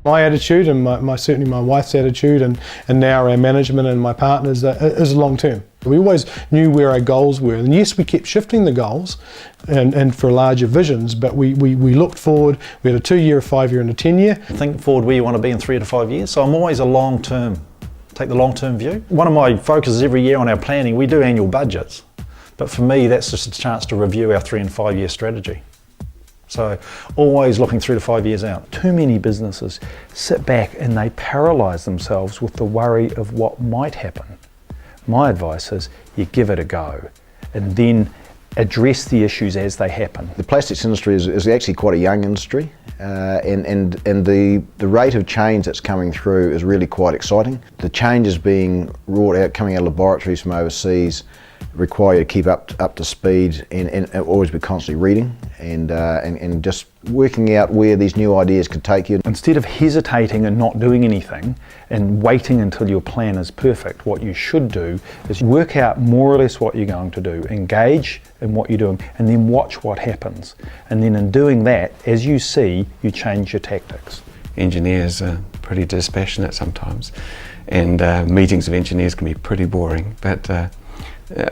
My attitude and certainly my wife's attitude and now our management and my partners is long term. We always knew where our goals were, and yes, we kept shifting the goals and for larger visions, but we looked forward. We had a 2-year, a 5-year and a 10-year. Think forward where you want to be in 3 to 5 years. So I'm always a long-term, take the long-term view. One of my focuses every year on our planning, we do annual budgets. But for me, that's just a chance to review our 3 and 5 year strategy. So always looking 3 to 5 years out. Too many businesses sit back and they paralyse themselves with the worry of what might happen. My advice is you give it a go and then address the issues as they happen. The plastics industry is actually quite a young industry, and the rate of change that's coming through is really quite exciting. The changes being wrought out, coming out of laboratories from overseas, require you to keep up to speed and always be constantly reading and just working out where these new ideas could take you. Instead of hesitating and not doing anything and waiting until your plan is perfect, what you should do is work out more or less what you're going to do, engage in what you're doing, and then watch what happens. And then in doing that, as you see, you change your tactics. Engineers are pretty dispassionate sometimes, and meetings of engineers can be pretty boring, but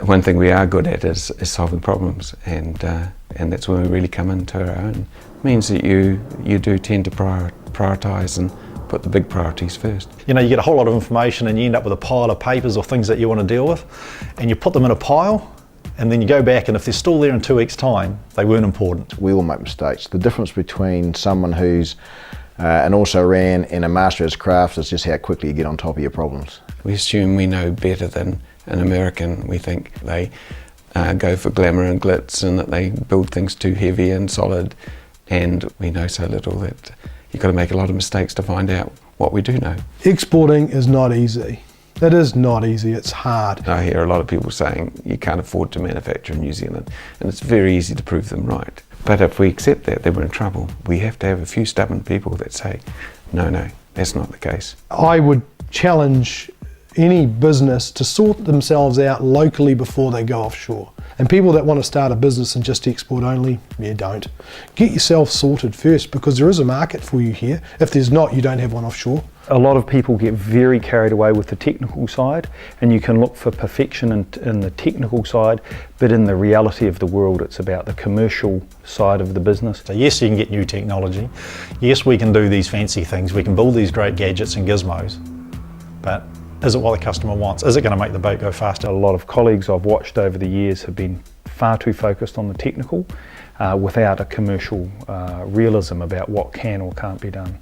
one thing we are good at is solving problems, and that's when we really come into our own. It means that you do tend to prioritise and put the big priorities first. You know, you get a whole lot of information and you end up with a pile of papers or things that you want to deal with, and you put them in a pile, and then you go back, and if they're still there in 2 weeks' time, they weren't important. We all make mistakes. The difference between someone who's an also-ran and a master of his craft is just how quickly you get on top of your problems. We assume we know better than an American. We think they go for glamour and glitz and that they build things too heavy and solid, and we know so little that you've got to make a lot of mistakes to find out what we do know. Exporting is not easy. It is not easy, it's hard. I hear a lot of people saying you can't afford to manufacture in New Zealand, and it's very easy to prove them right. But if we accept that, then we're in trouble. We have to have a few stubborn people that say, no, that's not the case. I would challenge any business to sort themselves out locally before they go offshore. And people that want to start a business and just export only, don't. Get yourself sorted first, because there is a market for you here. If there's not, you don't have one offshore. A lot of people get very carried away with the technical side, and you can look for perfection in the technical side, but in the reality of the world, it's about the commercial side of the business. So yes, you can get new technology. Yes, we can do these fancy things. We can build these great gadgets and gizmos, but is it what the customer wants? Is it going to make the boat go faster? A lot of colleagues I've watched over the years have been far too focused on the technical without a commercial realism about what can or can't be done.